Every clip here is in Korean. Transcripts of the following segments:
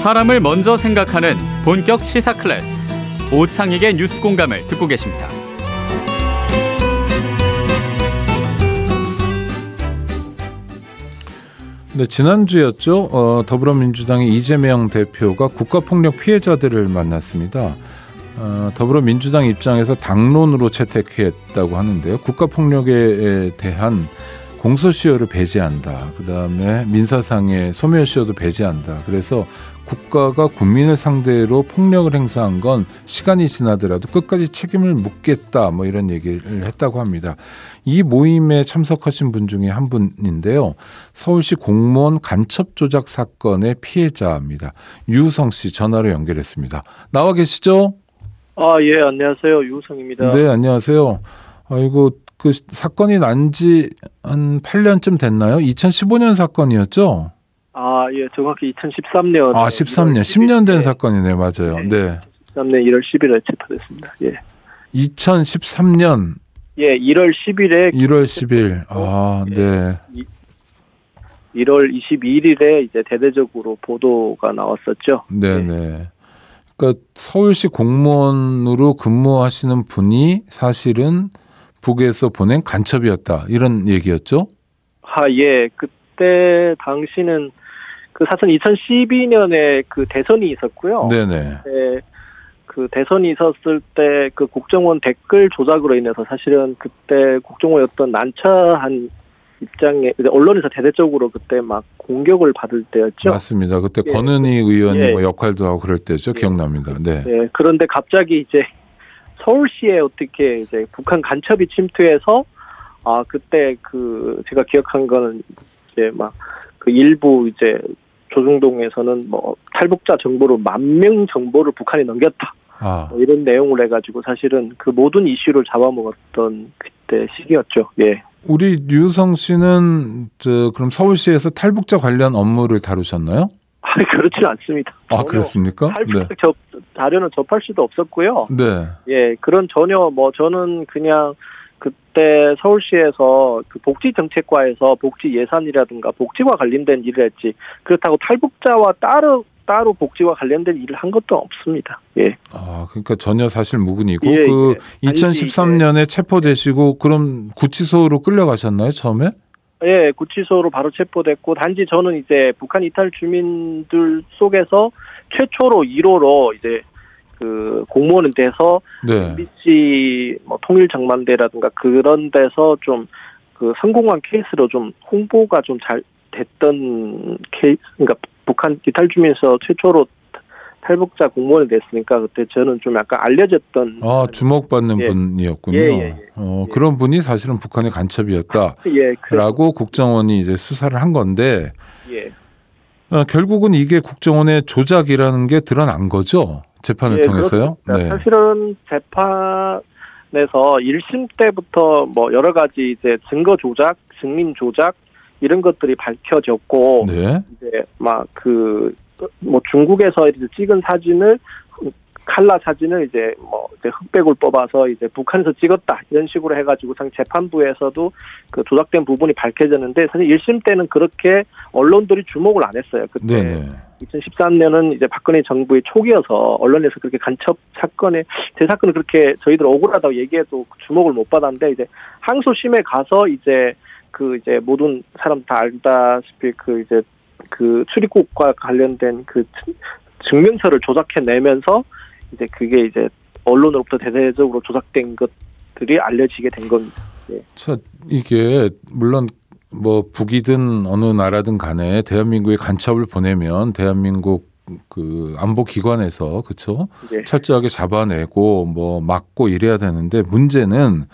사람을 먼저 생각하는 본격 시사 클래스. 오창익의 뉴스 공감을 듣고 계십니다. 네, 지난주였죠. 더불어민주당의 이재명 대표가 국가폭력 피해자들을 만났습니다. 더불어민주당 입장에서 당론으로 채택했다고 하는데요. 국가폭력에 대한 공소시효를 배제한다. 그다음에 민사상의 소멸시효도 배제한다. 그래서 국가가 국민을 상대로 폭력을 행사한 건 시간이 지나더라도 끝까지 책임을 묻겠다. 뭐 이런 얘기를 했다고 합니다. 이 모임에 참석하신 분 중에 한 분인데요. 서울시 공무원 간첩 조작 사건의 피해자입니다. 유우성 씨 전화로 연결했습니다. 나와 계시죠? 예, 안녕하세요. 유우성입니다. 네, 안녕하세요. 아이고, 그 사건이 난 지 한 8년쯤 됐나요? 2015년 사건이었죠? 예, 정확히 2013년. 13년. 10년 된 사건이네요. 맞아요. 네. 2013년 1월 10일에 체포됐습니다. 예. 2013년. 예, 1월 10일에. 1월 10일. 네. 1월 22일에 이제 대대적으로 보도가 나왔었죠. 네네. 그러니까 서울시 공무원으로 근무하시는 분이 사실은 북에서 보낸 간첩이었다. 이런 얘기였죠? 예. 그때 당시는 그 사실 2012년에 그 대선이 있었고요. 네네. 네, 그 대선이 있었을 때 그 국정원 댓글 조작으로 인해서 사실은 그때 국정원이었던 난처한 입장에 언론에서 대대적으로 그때 막 공격을 받을 때였죠. 맞습니다. 그때 권은희 의원이 뭐 역할도 하고 그럴 때죠. 기억납니다. 네. 네. 그런데 갑자기 이제 서울시에 어떻게 이제 북한 간첩이 침투해서 그때 그 제가 기억한 거는 이제 막 그 일부 이제 조중동에서는 뭐 탈북자 정보를 10,000명 정보를 북한에 넘겼다. 뭐 이런 내용을 해가지고 사실은 그 모든 이슈를 잡아먹었던 그때 시기였죠. 예. 우리 유성 씨는 그럼 서울시에서 탈북자 관련 업무를 다루셨나요? 그렇지는 않습니다. 그렇습니까? 탈북자 자료는 접할 수도 없었고요. 네. 예, 그런 전혀 저는 그냥 그때 서울시에서 그 복지정책과에서 복지 예산이라든가 복지와 관련된 일을 했지 그렇다고 탈북자와 따로 복지와 관련된 일을 한 것도 없습니다. 예. 그러니까 전혀 사실 무근이고 2013년에 체포되시고 그럼 구치소로 끌려가셨나요 처음에? 예, 구치소로 바로 체포됐고 단지 저는 이제 북한 이탈 주민들 속에서 최초로 1호로 이제 그 공무원은 돼서 MBC 뭐 통일정만대라든가 그런 데서 좀 그 성공한 케이스로 좀 홍보가 좀 잘 됐던 케이스, 그러니까 북한 이탈 주민에서 최초로 탈북자 공무원이 됐으니까 그때 저는 좀 약간 알려졌던 주목받는 분이었군요. 그런 분이 사실은 북한의 간첩이었다라고 국정원이 이제 수사를 한 건데 결국은 이게 국정원의 조작이라는 게 드러난 거죠. 재판을 통해서요. 네. 사실은 재판에서 1심 때부터 뭐 여러 가지 이제 증거 조작, 증인 조작 이런 것들이 밝혀졌고 이제 막 뭐 중국에서 이제 찍은 사진을 칼라 사진을 이제 흑백을 뽑아서 이제 북한에서 찍었다 이런 식으로 해가지고 재판부에서도 그 조작된 부분이 밝혀졌는데 사실 1심 때는 그렇게 언론들이 주목을 안 했어요. 그때 2013년은 이제 박근혜 정부의 초기여서 언론에서 그렇게 간첩 사건에 제 사건은 그렇게 저희들 억울하다고 얘기해도 주목을 못 받았는데 이제 항소심에 가서 이제 그 이제 모든 사람 다 알다시피 그 이제 그 출입국과 관련된 그 증명서를 조작해내면서 이제 그게 이제 언론으로부터 대대적으로 조작된 것들이 알려지게 된 겁니다. 자, 이게 물론 뭐 북이든 어느 나라든 간에 대한민국에 간첩을 보내면 대한민국 그 안보기관에서 그렇죠? 철저하게 잡아내고 뭐 막고 이래야 되는데 문제는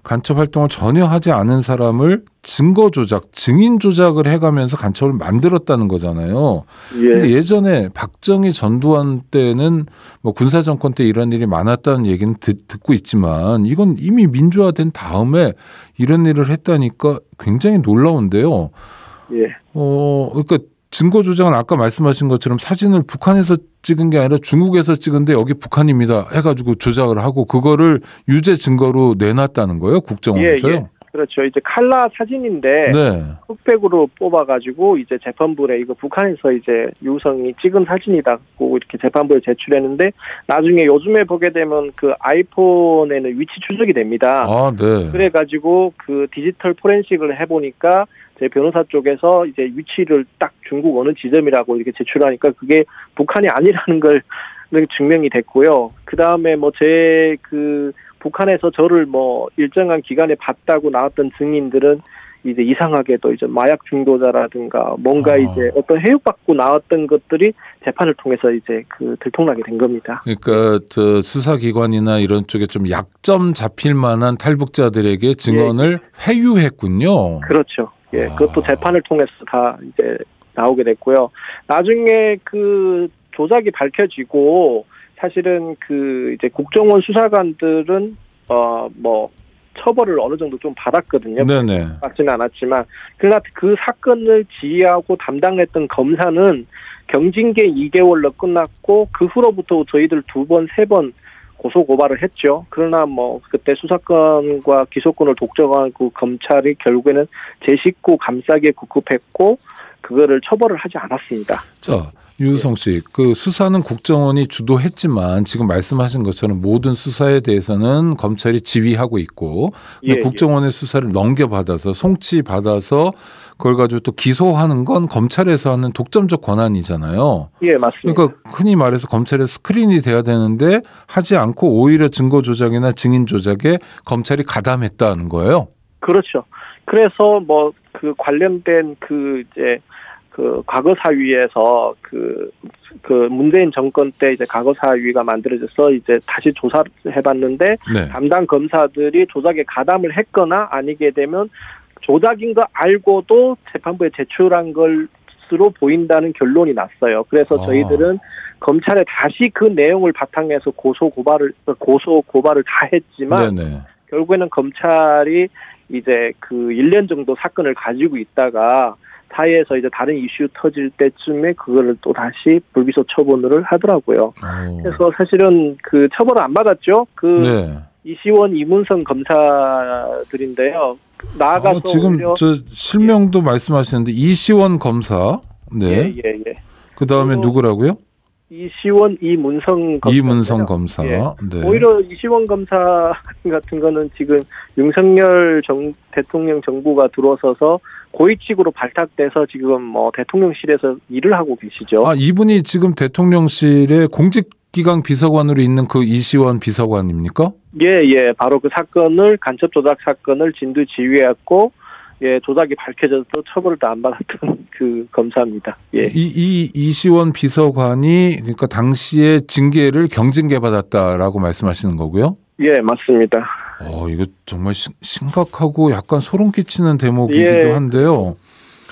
간첩 활동을 전혀 하지 않은 사람을 증거 조작, 증인 조작을 해가면서 간첩을 만들었다는 거잖아요. 근데 예전에 박정희 전두환 때는 뭐 군사 정권 때 이런 일이 많았다는 얘기는 듣고 있지만 이건 이미 민주화된 다음에 이런 일을 했다니까 굉장히 놀라운데요. 그러니까 증거 조작은 아까 말씀하신 것처럼 사진을 북한에서 찍은 게 아니라 중국에서 찍은데 여기 북한입니다 해가지고 조작을 하고 그거를 유죄 증거로 내놨다는 거예요? 국정원에서요? 그렇죠. 이제 칼라 사진인데 네. 흑백으로 뽑아가지고 이제 재판부에 이거 북한에서 이제 유성이 찍은 사진이다고 이렇게 재판부에 제출했는데 나중에 요즘에 보게 되면 그 아이폰에는 위치 추적이 됩니다. 아, 네. 그래가지고 그 디지털 포렌식을 해보니까 제 변호사 쪽에서 이제 위치를 딱 중국 어느 지점이라고 이렇게 제출하니까 그게 북한이 아니라는 걸 증명이 됐고요. 그 다음에 뭐 제 그 북한에서 저를 뭐 일정한 기간에 봤다고 나왔던 증인들은 이제 이상하게도 이제 마약 중도자라든가 뭔가 이제 어떤 해육받고 나왔던 것들이 재판을 통해서 이제 그 들통나게 된 겁니다. 그러니까 저 수사기관이나 이런 쪽에 좀 약점 잡힐 만한 탈북자들에게 증언을 회유했군요. 그렇죠. 예, 그것도 재판을 통해서 다 이제 나오게 됐고요. 나중에 그 조작이 밝혀지고 사실은 그 이제 국정원 수사관들은 뭐 처벌을 어느 정도 좀 받았거든요. 네네. 받지는 않았지만 그러나 그 사건을 지휘하고 담당했던 검사는 경징계 2개월로 끝났고 그 후로부터 저희들 2번, 3번 고소 고발을 했죠. 그러나 뭐 그때 수사권과 기소권을 독점하고 검찰이 결국에는 제 식구 감싸기에 급급했고 그거를 처벌을 하지 않았습니다. 자, 유성 씨, 그 수사는 국정원이 주도했지만 지금 말씀하신 것처럼 모든 수사에 대해서는 검찰이 지휘하고 있고 국정원의 수사를 넘겨받아서 송치받아서 그걸 가지고 또 기소하는 건 검찰에서 하는 독점적 권한이잖아요. 예, 맞습니다. 그러니까 흔히 말해서 검찰의 스크린이 돼야 되는데 하지 않고 오히려 증거 조작이나 증인 조작에 검찰이 가담했다는 거예요. 그렇죠. 그래서 뭐 그 관련된 그 이제 그 과거사위에서 그 문재인 정권 때 이제 과거사위가 만들어져서 이제 다시 조사를 해봤는데 담당 검사들이 조작에 가담을 했거나 아니게 되면 조작인 거 알고도 재판부에 제출한 것으로 보인다는 결론이 났어요. 그래서 저희들은 검찰에 다시 그 내용을 바탕에서 고소 고발을 다 했지만 결국에는 검찰이 이제 그 1년 정도 사건을 가지고 있다가 사회에서 이제 다른 이슈 터질 때쯤에 그거를 또 다시 불기소 처분을 하더라고요. 그래서 사실은 그 처벌을 안 받았죠. 이시원, 이문성 검사들인데요. 나아가서 지금 저 실명도 말씀하시는데 이시원 검사, 예. 그 다음에 누구라고요? 이시원, 이문성 검사. 오히려 이시원 검사 같은 거는 지금 윤석열 대통령 정부가 들어서서 고위직으로 발탁돼서 지금 뭐 대통령실에서 일을 하고 계시죠. 이분이 지금 대통령실의 공직기강 비서관으로 있는 그 이시원 비서관입니까? 예. 바로 그 사건을 간첩 조작 사건을 진두 지휘했고 조작이 밝혀져서 처벌을 다 안 받았던 그 검사입니다. 예. 이시원 비서관이 그러니까 당시에 징계를 경징계 받았다라고 말씀하시는 거고요? 예, 맞습니다. 이거 정말 심각하고 약간 소름 끼치는 대목이기도 한데요.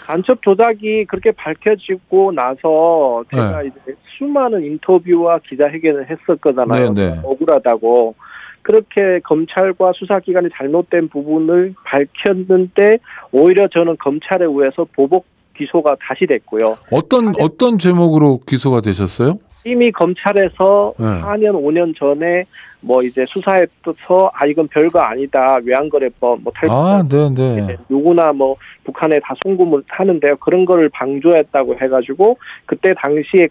간첩 조작이 그렇게 밝혀지고 나서 제가 이제 수많은 인터뷰와 기자회견을 했었거든요. 억울하다고. 그렇게 검찰과 수사기관이 잘못된 부분을 밝혔는데 오히려 저는 검찰에 의해서 보복 기소가 다시 됐고요. 어떤 제목으로 기소가 되셨어요? 이미 검찰에서 4년, 5년 전에 뭐 이제 수사해서 이건 별거 아니다. 외환거래법, 뭐 누구나 뭐 북한에 다 송금을 하는데요. 그런 거를 방조했다고 해가지고 그때 당시에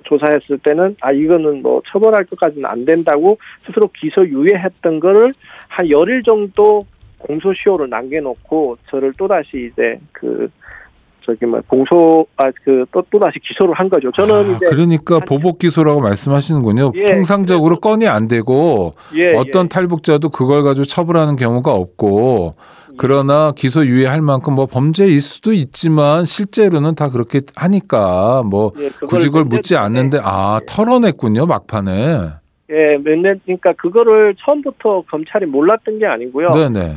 조사했을 때는 이거는 뭐 처벌할 것까지는 안 된다고 스스로 기소 유예했던 거를 한 열흘 정도 공소시효를 남겨놓고 저를 또다시 이제 또다시 기소를 한 거죠. 저는 이제 그러니까 보복 기소라고 말씀하시는군요. 통상적으로 건이 안 되고 어떤 탈북자도 그걸 가지고 처벌하는 경우가 없고 그러나 기소 유예할 만큼 뭐 범죄일 수도 있지만 실제로는 다 그렇게 하니까 뭐 굳이 그걸 묻지 않는데 털어냈군요, 막판에. 그러니까 그거를 처음부터 검찰이 몰랐던 게 아니고요.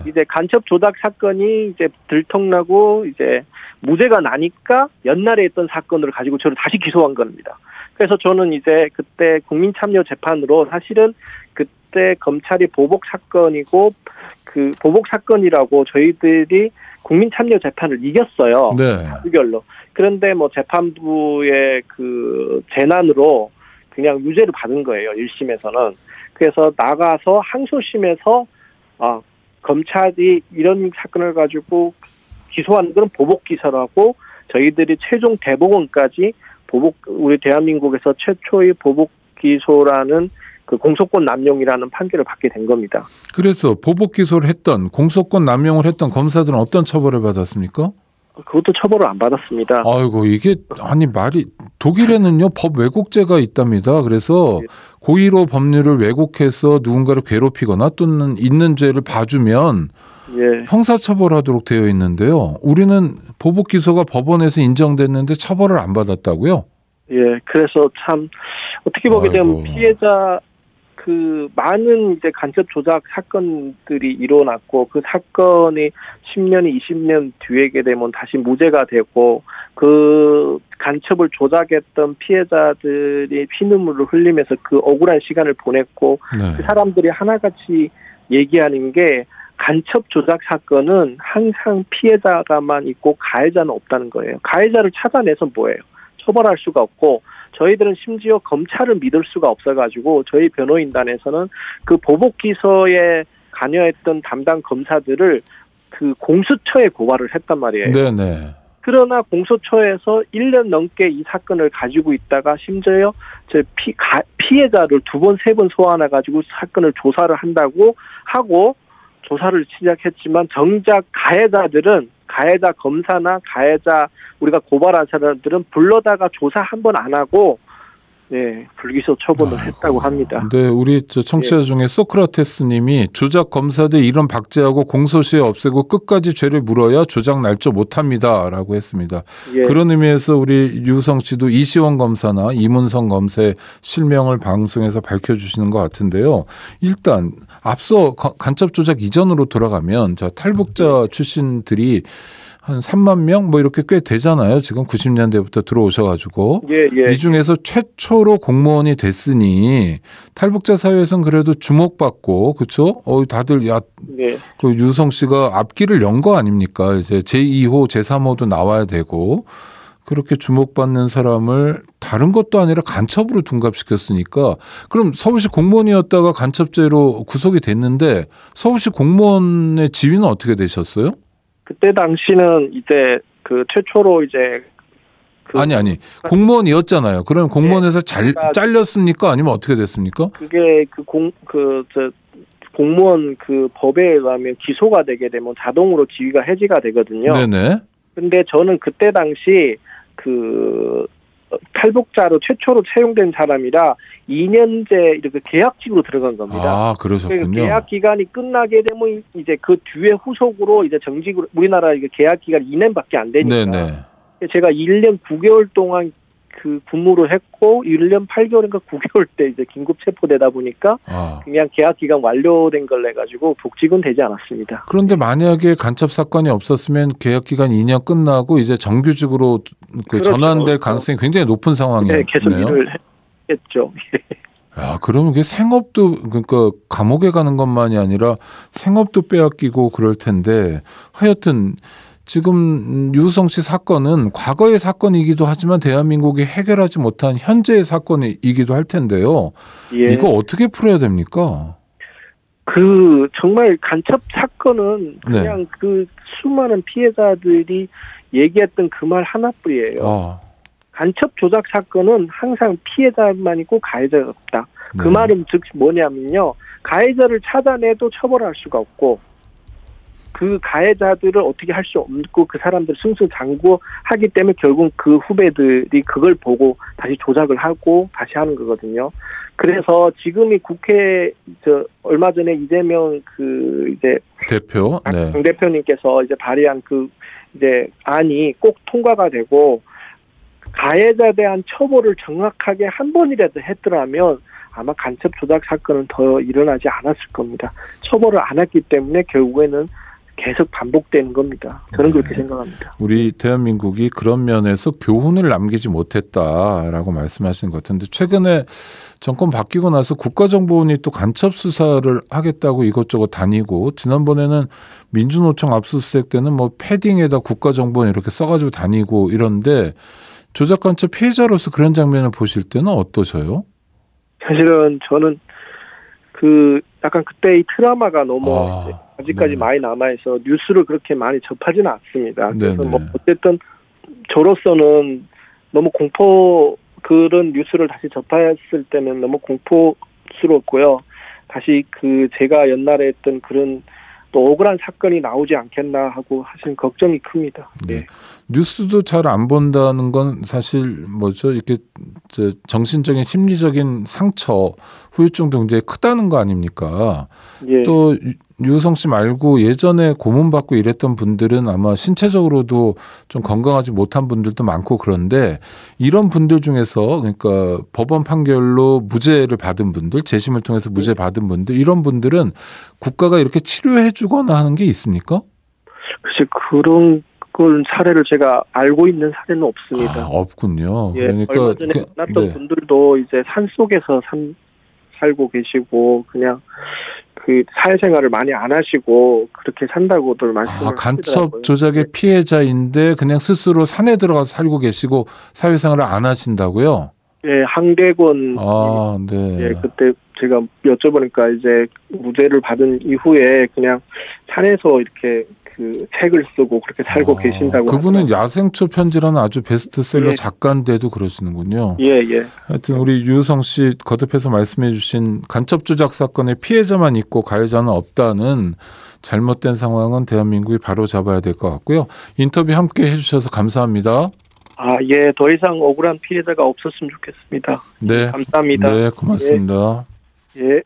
이제 간첩 조작 사건이 이제 들통나고 이제 무죄가 나니까 옛날에 했던 사건을 가지고 저를 다시 기소한 겁니다. 그래서 저는 이제 그때 국민참여재판으로 사실은 그때 검찰이 보복 사건이고 그 보복 사건이라고 저희들이 국민참여재판을 이겼어요. 사유결로. 그런데 뭐 재판부의 그 재난으로 그냥 유죄를 받은 거예요. 1심에서는. 그래서 나가서 항소심에서 검찰이 이런 사건을 가지고 기소하는 건 보복 기소라고 저희들이 최종 대법원까지 우리 대한민국에서 최초의 보복 기소라는 그 공소권 남용이라는 판결을 받게 된 겁니다. 그래서 보복 기소를 했던 공소권 남용을 했던 검사들은 어떤 처벌을 받았습니까? 그것도 처벌을 안 받았습니다. 아이고 이게 아니 말이 독일에는요 법 왜곡죄가 있답니다. 그래서 고의로 법률을 왜곡해서 누군가를 괴롭히거나 또는 있는 죄를 봐주면 형사처벌하도록 되어 있는데요. 우리는 보복 기소가 법원에서 인정됐는데 처벌을 안 받았다고요? 예, 그래서 참 어떻게 보게 되면 피해자 그 많은 이제 간첩 조작 사건들이 일어났고 그 사건이 10년이 20년 뒤에게 되면 다시 무죄가 되고 그 간첩을 조작했던 피해자들이 피눈물을 흘리면서 그 억울한 시간을 보냈고 그 사람들이 하나같이 얘기하는 게 간첩 조작 사건은 항상 피해자가만 있고 가해자는 없다는 거예요. 가해자를 찾아내서 뭐예요? 처벌할 수가 없고 저희들은 심지어 검찰을 믿을 수가 없어가지고 저희 변호인단에서는 그 보복 기소에 관여했던 담당 검사들을 그 공수처에 고발을 했단 말이에요. 네네. 그러나 공수처에서 1년 넘게 이 사건을 가지고 있다가 심지어 피해자를 2번, 3번 소환해가지고 사건을 조사를 한다고 하고 조사를 시작했지만 정작 가해자 검사나 가해자 우리가 고발한 사람들은 불러다가 조사 한 번 안 하고 불기소 처분을 했다고 합니다. 네, 우리 청취자 중에 소크라테스님이 조작 검사들 이런 박제하고 공소시효 없애고 끝까지 죄를 물어야 조작 날조 못합니다라고 했습니다. 그런 의미에서 우리 유성 씨도 이시원 검사나 이문성 검사의 실명을 방송에서 밝혀주시는 것 같은데요. 일단 앞서 간첩 조작 이전으로 돌아가면 탈북자 출신들이 한 3만 명 뭐 이렇게 꽤 되잖아요. 지금 90년대부터 들어오셔가지고 이 중에서 최초로 공무원이 됐으니 탈북자 사회에서는 그래도 주목받고 그렇죠. 다들 그 유성 씨가 앞길을 연 거 아닙니까? 이제 제2호, 제3호도 나와야 되고 그렇게 주목받는 사람을 다른 것도 아니라 간첩으로 둔갑시켰으니까 그럼 서울시 공무원이었다가 간첩죄로 구속이 됐는데 서울시 공무원의 지위는 어떻게 되셨어요? 그때 당시는 이제 그 최초로 이제 아니 공무원이었잖아요. 그럼 공무원에서 잘렸습니까? 아니면 어떻게 됐습니까? 그게 공무원 그 법에 의하면 기소가 되게 되면 자동으로 지위가 해지가 되거든요. 네네. 근데 저는 그때 당시 그 탈북자로 최초로 채용된 사람이라 2년제 이렇게 계약직으로 들어간 겁니다. 아, 그러셨군요. 계약 기간이 끝나게 되면 이제 그 뒤에 후속으로 이제 정직으로 우리나라 이게 계약 기간이 2년밖에 안 되니까. 네네. 제가 1년 9개월 동안 그 근무를 했고 1년 8개월인가 9개월 때 이제 긴급 체포되다 보니까 그냥 계약 기간 완료된 걸 내 가지고 복직은 되지 않았습니다. 그런데 만약에 간첩 사건이 없었으면 계약 기간 2년 끝나고 이제 정규직으로 전환될 가능성이 굉장히 높은 상황이네요. 네, 계속 일을 했죠. 야, 그러면 그게 생업도 그러니까 감옥에 가는 것만이 아니라 생업도 빼앗기고 그럴 텐데 하여튼 지금 유성 씨 사건은 과거의 사건이기도 하지만 대한민국이 해결하지 못한 현재의 사건이기도 할 텐데요. 이거 어떻게 풀어야 됩니까? 정말 간첩 사건은 그냥 그 수많은 피해자들이 얘기했던 그 말 하나뿐이에요. 간첩 조작 사건은 항상 피해자만 있고 가해자가 없다. 그 말은 즉 뭐냐면요. 가해자를 찾아내도 처벌할 수가 없고 그 가해자들을 어떻게 할 수 없고 그 사람들 승승장구하기 때문에 결국 그 후배들이 그걸 보고 다시 조작을 하고 다시 하는 거거든요. 그래서 지금이 국회 얼마 전에 이재명 대표, 당 대표님께서 이제 발의한 이제 안이 꼭 통과가 되고 가해자에 대한 처벌을 정확하게 한 번이라도 했더라면 아마 간첩 조작 사건은 더 일어나지 않았을 겁니다. 처벌을 안 했기 때문에 결국에는 계속 반복되는 겁니다. 저는 그렇게 생각합니다. 우리 대한민국이 그런 면에서 교훈을 남기지 못했다라고 말씀하시는 것 같은데 최근에 정권 바뀌고 나서 국가정보원이 또 간첩 수사를 하겠다고 이것저것 다니고 지난번에는 민주노총 압수수색 때는 뭐 패딩에다 국가정보원 이렇게 써가지고 다니고 이런데 조작 간첩 피해자로서 그런 장면을 보실 때는 어떠셔요? 사실은 저는 약간 그때의 트라우마가 너무 아직까지 네. 많이 남아있어 뉴스를 그렇게 많이 접하지는 않습니다. 그래서 네네. 뭐 어쨌든 저로서는 너무 그런 뉴스를 다시 접했을 때는 너무 공포스럽고요. 다시 제가 옛날에 했던 그런 또 억울한 사건이 나오지 않겠나 하고 사실 걱정이 큽니다. 네. 뉴스도 잘 안 본다는 건 사실 이렇게 정신적인 심리적인 상처, 후유증도 굉장히 크다는 거 아닙니까? 예. 또 유성 씨 말고 예전에 고문받고 이랬던 분들은 아마 신체적으로도 좀 건강하지 못한 분들도 많고 그런데 이런 분들 중에서 그러니까 법원 판결로 무죄를 받은 분들, 재심을 통해서 무죄 받은 분들 이런 분들은 국가가 이렇게 치료해 주거나 하는 게 있습니까? 글쎄 그런 걸 사례를 제가 알고 있는 사례는 없습니다. 없군요. 예, 그러니까 얼마 전에 만났던 네. 분들도 이제 산 속에서 살고 계시고 그냥 사회생활을 많이 안 하시고 그렇게 산다고들 말씀을 간첩 하시더라고요. 조작의 피해자인데 그냥 스스로 산에 들어가서 살고 계시고 사회생활을 안 하신다고요? 예, 한계권. 네. 예, 그때 제가 여쭤보니까 이제 무죄를 받은 이후에 그냥 산에서 이렇게 책을 쓰고 그렇게 살고 계신다고. 그분은 하더라고요. 야생초 편지라는 아주 베스트셀러 예. 작가인데도 그러시는군요. 예. 하여튼 우리 유성 씨 거듭해서 말씀해 주신 간첩 조작 사건의 피해자만 있고 가해자는 없다는 잘못된 상황은 대한민국이 바로 잡아야 될 것 같고요. 인터뷰 함께 해주셔서 감사합니다. 예, 더 이상 억울한 피해자가 없었으면 좋겠습니다. 네. 감사합니다. 네, 고맙습니다. 예.